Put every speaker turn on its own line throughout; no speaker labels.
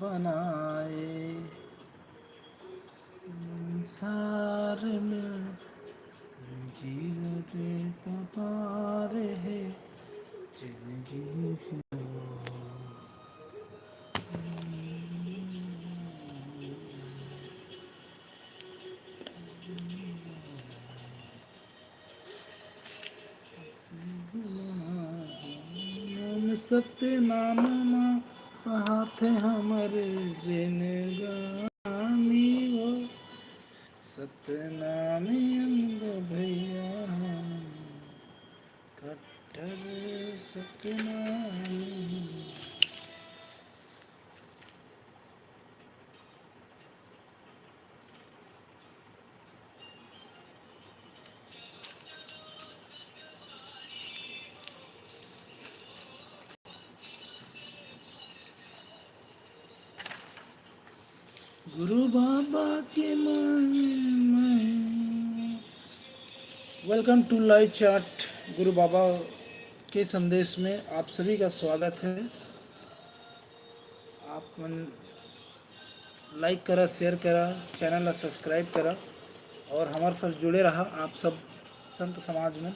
बनाए संसार में जीवते पवार है जिंदगी की। नाम सत्य नाम हाथ हमर जिन गानी वो सतनामी अंग भैया कट्टर सतनामी। गुरु बाबा के वेलकम टू लाइव चैट। गुरु बाबा के संदेश में आप सभी का स्वागत है। आप लाइक करा, शेयर करा, चैनल ला सब्सक्राइब करा और हमारे साथ जुड़े रहा आप सब संत समाज में।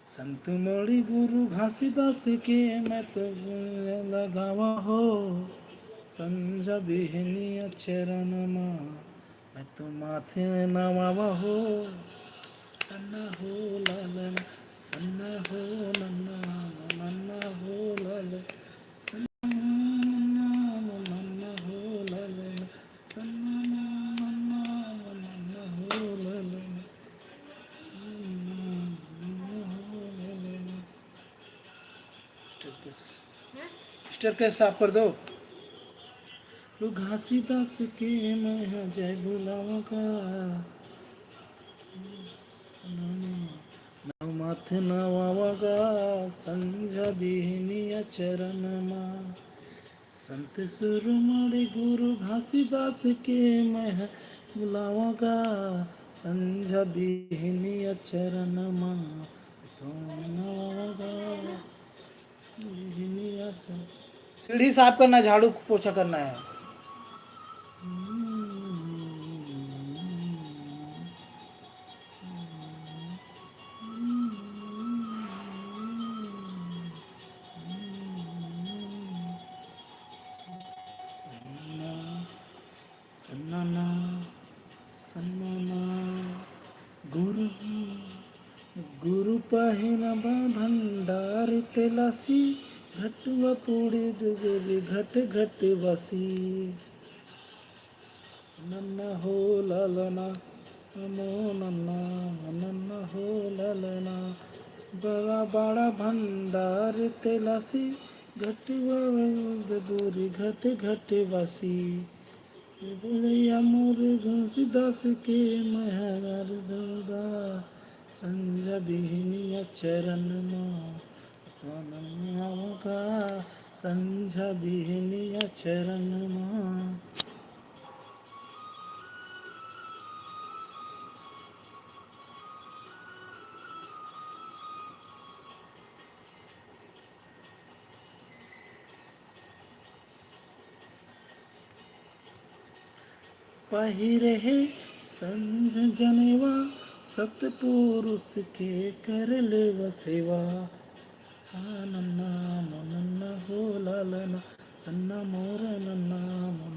संत मोड़ी गुरु घासीदास के मैं तो लगावा हो संज बिहनिया चरण मैं तो माथे नवावा हो सन्ना हो लालन सन्ना हो नन्ना नन्ना हो लाल सन्ना नन्ना हो लालन सन्ना नन्ना नन्ना हो लालन। स्टेरकेस साफ कर दो। तो घासीदास के मैं जय बुलाऊंगा नव माथे नवागा संझा बिहनिया चरण माँ संत सुरमणि गुरु घासीदास के मैं बुलाऊंगा संझा बिहनिया चरण माँ तो नवागा बिहनिया से सीढ़ी साफ करना, झाड़ू पोछा करना है। सन्नाना सन्नाना गुरु गुरु पहिना भंडार तेलासी घटवा पूड़ी डुगरी घट घट बसी नन्ना हो ललना नमो नन्ना नन्ना हो ललना बड़ा बड़ा भंडार तेलासी घटवा बुरी घट घट बसी बोलिया मोर घासीदास के महर दुर्गा संझा बिहनिया चरण का संझा बिहनिया चरण माँ। पहिरे संझ जनेवा सतपुरुष के कर ले सेवा नन्ना नन्ना हो लालना सन्ना मोर नन्ना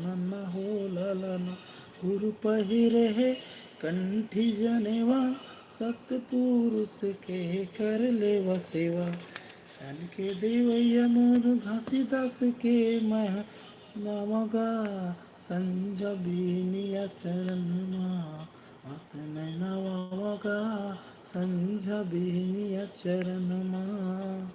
नन्ना हो लालना गुरु पहिरे कंठी जनेवा सतपुरुष के कर ले सेवा धन के देवैया मोर घासीदास के मैं नामगा संझा बिहनिया चरण मात नवागा संझा बिहनिया चरण माँ।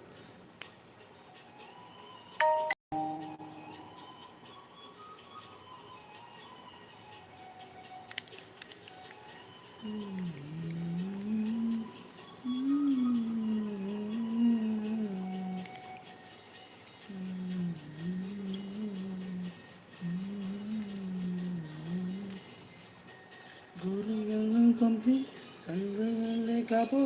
गुरु पंथी संग ले गाबो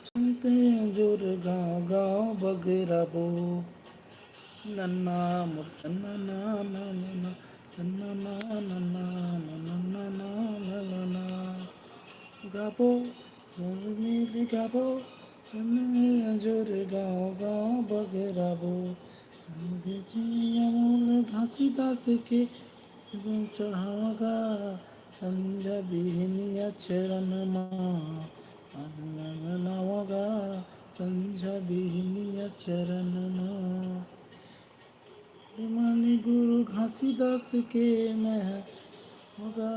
सुनते जोर गाँव गाँव बगराबो नन्ना मोर सन्ना ना ना ना ना सन्ना ना ना ना ना ना ना ना ना गाबो सुर मिल गाबो सन जोर गाँव गाँव बगराबो संग अमूल घासी दास के चढ़ावगा संध्या बिहनिया चरण मावगा संध्या बिहनिया चरण मानी गुरु घासीदास के मैं होगा।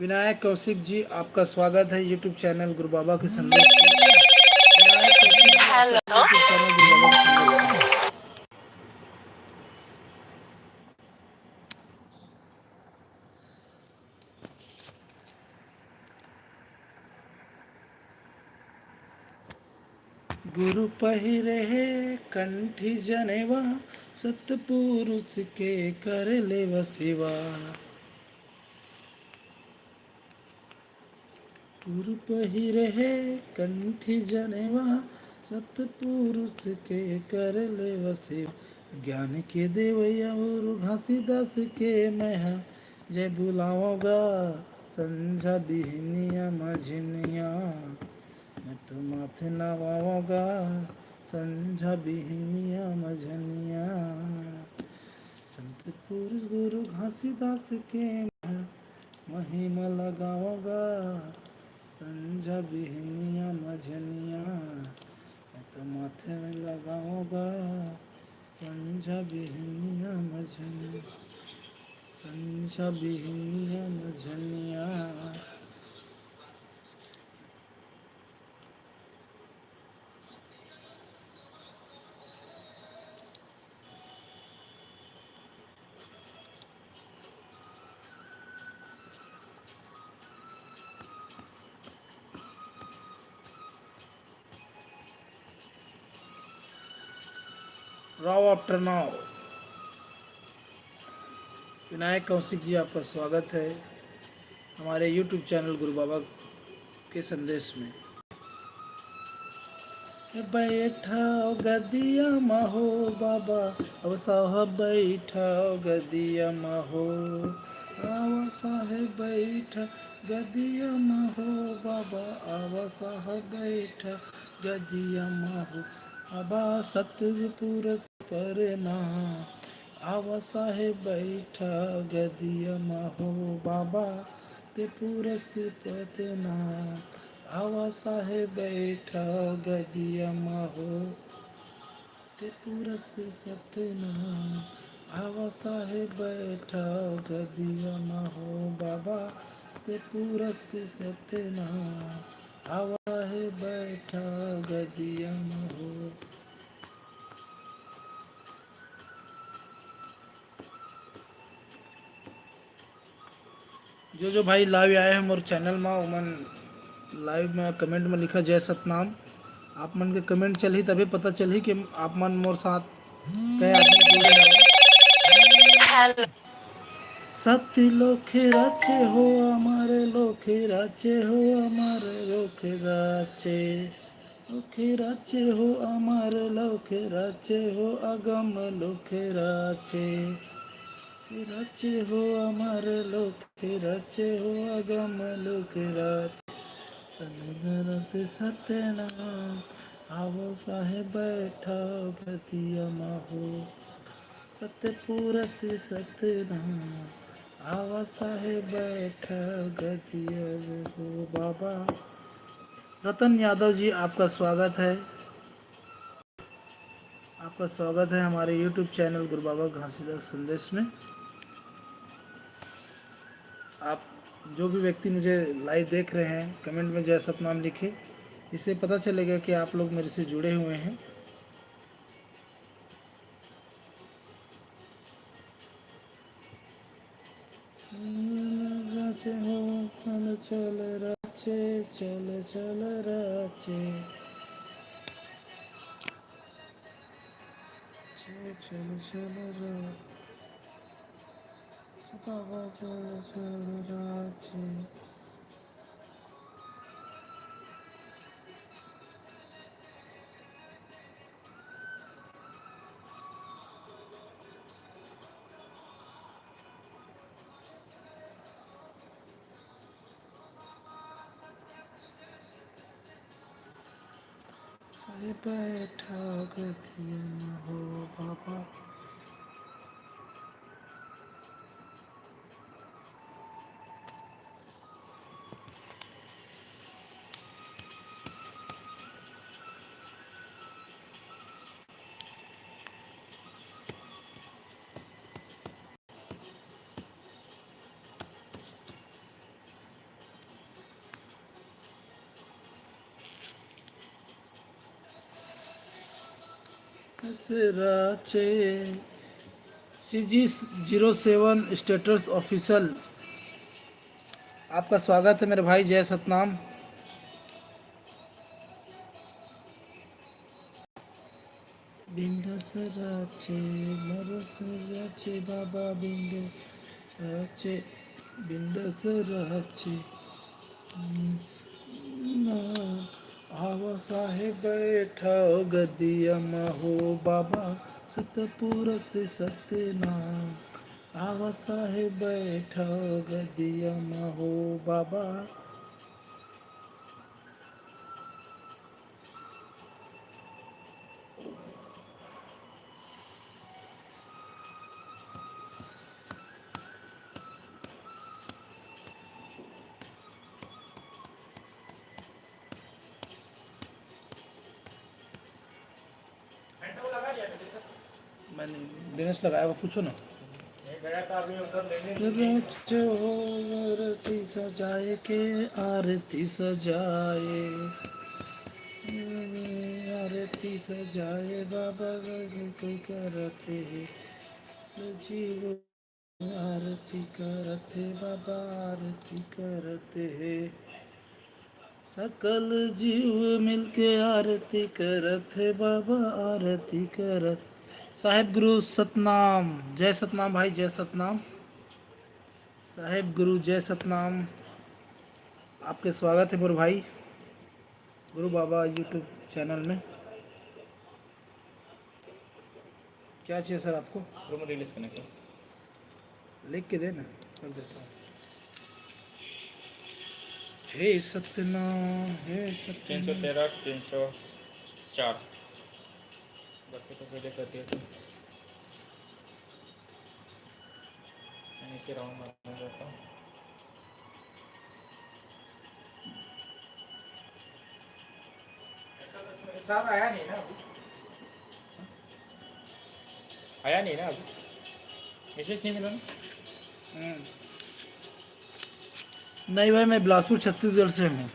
विनायक कौशिक जी आपका स्वागत है यूट्यूब चैनल गुरु बाबा के संदेश में। विनायक कौशिक जी आपका यूट्यूब चैनल गुरु बाबा के संदेश में। गुरु पहिरे है कंठी जनेवा सतपुरुष के कर ले वसिवा गुरु पहिरे है कंठी जनेवा सतपुरुष के कर ले वसिवा ज्ञान के देवैया गुरु घासीदास के मैं जय बुलाऊंगा संझा बिहनिया मझनिया मैं तो माथे नवाऊंगा संझा बिहनिया मझनिया संत पुरुष गुरु घासीदास के महिमा लगाऊंगा संझा बिहनिया मझनिया मैं तो माथे में लगाऊंगा संझा बिहनिया मझनिया संझा बिहनिया मझनिया। राव आफ्टर नाउ विनायक कौशिक जी आपका स्वागत है हमारे यूट्यूब चैनल गुरु बाबा के संदेश में। बैठाओ गदिया महो बाबा अब साहब बैठाओ गदिया महो आवा साहेब बैठा गदिया महो बाबा आवा साहब बैठा गदिया महो अबा सतपुर परना आवा साहेब बैठा गदिया महो बाबा ते पुरस पतना आवा साहेब बैठा गदिया महो ते पुरस सतना आवा साहेब बैठा गदिया महो बाबा ते पुरस सतना आवा है बैठा गदिया महो। जो भाई लाइव आए हैं मोर चैनल में उमन लाइव में कमेंट में लिखा जय सतनाम आप मन के कमेंट चली तभी पता चली कि आप मन मोर साथ कई आदमी जुड़े हैं। सत्य लोखे राचे हो हमारे लोखे राचे हो हमारे लोखे राचे हो हमारे लोखे राचे हो अगम लोखे राचे हो हमारे लोखे राचे हो अगम लोखे राचे सत्यनाम आवो साहेब बैठा गदिया महो सत्यपुर से सत्यनाम आवा साहेब बैठा गदिया हो बाबा। रतन यादव जी आपका स्वागत है हमारे YouTube चैनल गुरु बाबा घासीदास संदेश में। आप जो भी व्यक्ति मुझे लाइव देख रहे हैं कमेंट में जय सतनाम लिखे इससे पता चलेगा कि आप लोग मेरे से जुड़े हुए हैं। चल राचे चल राचे चल चल चल बाबा चल चल रांची। साहिब बैठा गदिया न हो बाबा। राचे CG07 स्टेटस ऑफिशियल। आपका स्वागत है मेरे भाई जय सतनाम। बिंडसराचे मरसराचे बाबा बिंडसराचे बिंडसराचे आवा साहेब बैठाओ गदिया हो बाबा सतपुर से सत्यनाम। आवा साहेब बैठाओ गदिया हो बाबा। मैंने दिनेश लगाया वो पूछो ना। आरती सजाए के आरती सजाए आरती सजाए बाबा कोई करते जीव आरती करते बाबा आरती करते सकल जीव मिलके आरती करत है बाबा आरती करत। साहेब गुरु सतनाम जय सतनाम भाई जय सतनाम। साहेब गुरु जय सतनाम। आपके स्वागत है मेरे भाई गुरु बाबा यूट्यूब चैनल में। क्या चाहिए सर आपको?
रूम रिलीज करने सर
लिख के देना कर देता हूँ। हे सत्यनाम हे सत्यनाम।
313 304 बाकी तो पहले कर दिया था। मैं इसे राउंड मारना चाहता हूँ। साहब आया नहीं ना अभी? आया नहीं ना अभी? मैसेज नहीं मिला ना?
नहीं भाई मैं बिलासपुर छत्तीसगढ़ से हूँ।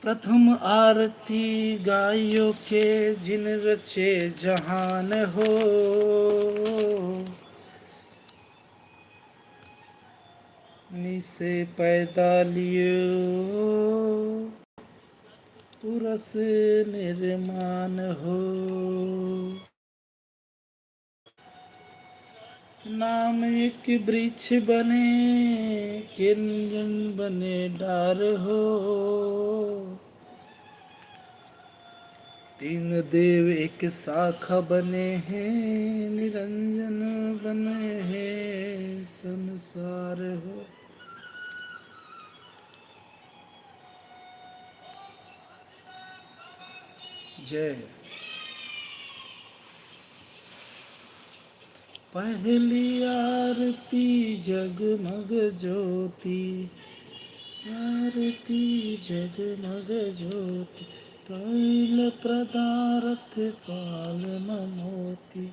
प्रथम आरती गायों के जिन रचे जहान हो निसे पैदा लियो पुरस निर्माण हो। नाम एक वृक्ष बने किंजन बने डार हो। तीन देव एक शाखा बने हैं निरंजन बने हैं संसार हो। जय। पहली आरती जगमग ज्योति आरती जगमग ज्योति तैल प्रदारथ पाल मोती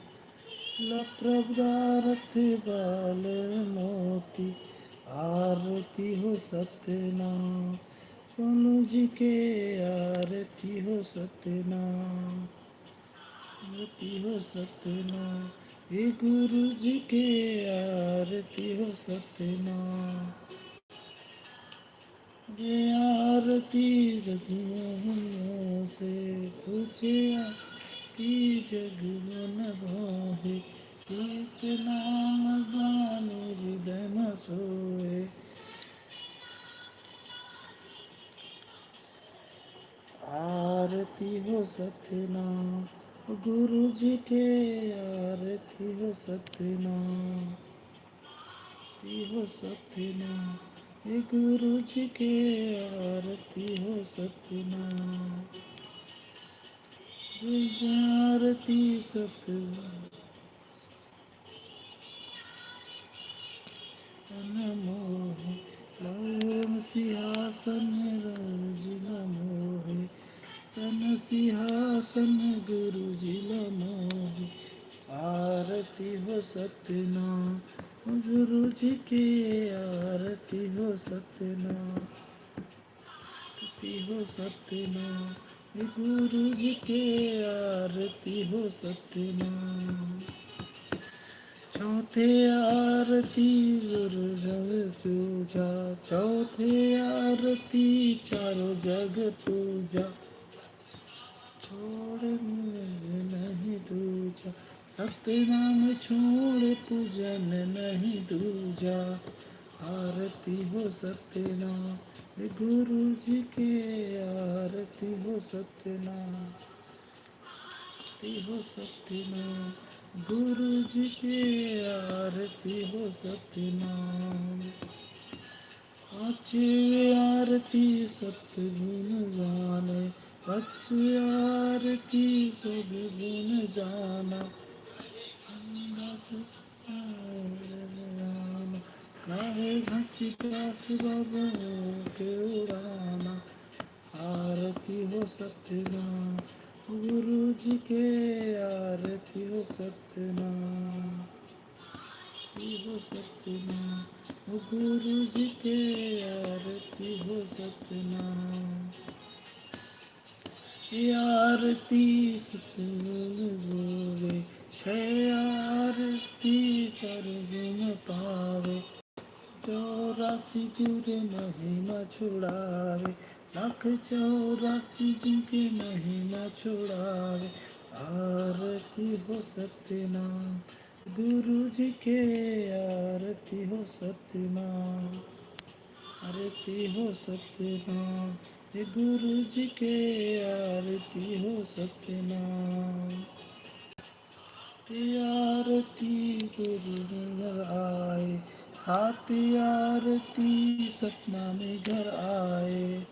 लप्रदारथ बाल मोती आरती हो सत्यनाम बोलो जी के आरती हो सत्यनाम आरती हो सत्यनाम हे गुरु जी के आरती हो सतनाम। ये आरती जगमोहनों से तुझे आरती जग मन मोहे। तीत नाम गाने हृदय में सोए। आरती हो सतनाम गुरु जी के आरती हो सतनाम। आरती हो सतनाम हे गुरु जी के आरती हो सतनाम। आरती सतनाम मोहे। लायम सिंहासन गुरुजी मोहे। तन सिंहासन गुरुजी मोहे। आरती हो सतनाम गुरु जी की आरती हो सतनाम। आरती हो सतनाम गुरु जी के आरती हो सतनाम। चौथे आरती गुरु जग पूजा। चौथे आरती चारों जग पूजा। छोड़ मुझे नहीं दूजा। सतनाम छोड़ पूजन नहीं दूजा। आरती हो सतनाम गुरु जी के आरती हो सतनाम। आरती हो सतनाम गुरु जी के आरती हो सतनाम। पांचवी आरती सतगुण जाने। पांचवी आरती सदगुण जाना। दस काहे घसी प्यास बाबू के उड़ाना। आरती हो सतनाम गुरु जी के आरती हो सतनाम। आरती हो सतनाम गुरु जी के आरती हो सतनाम। आरती सतगुण गोवे। छह आरती सर्वगुण पावे। चौरासी गुरु महिमा छुड़ावे। लाख 84 जिनके महिमा छुड़ावे। आरती हो सतनाम गुरु जी के आरती हो सतनाम। आरती हो सतनाम गुरु जी के आरती हो सतनाम। आरती गुरु घर आए। सात आरती सतना में घर आए।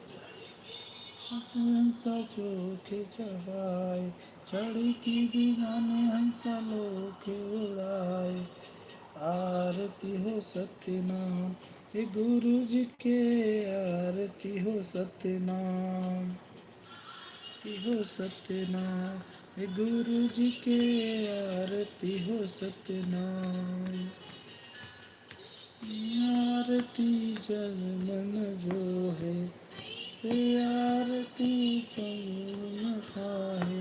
हंसा जो के जगाए। चढ़ी की दीवाने हंसा लोके उड़ाए। आरती हो सतनाम गुरु जी के आरती हो सतनाम। आरती हो सतनाम गुरु जी के आरती हो सतनाम। आरती जग मन जो है से आरती जग खाए।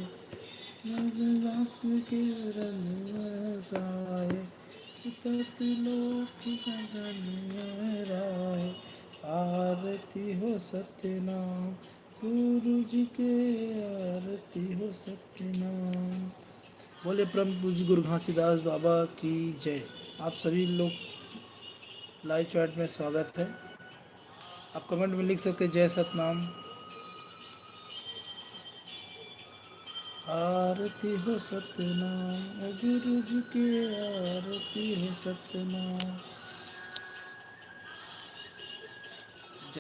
नगवास के रन गाए। तत लोक गगन राय। आरती हो सतनाम गुरु जी के आरती हो सतनाम। बोले परम पूज्य गुरु घासीदास बाबा की जय। आप सभी लोग लाइव चैट में स्वागत है। आप कमेंट में लिख सकते जय सतनाम। आरती हो सतनाम गुरु जी की आरती हो सतनाम।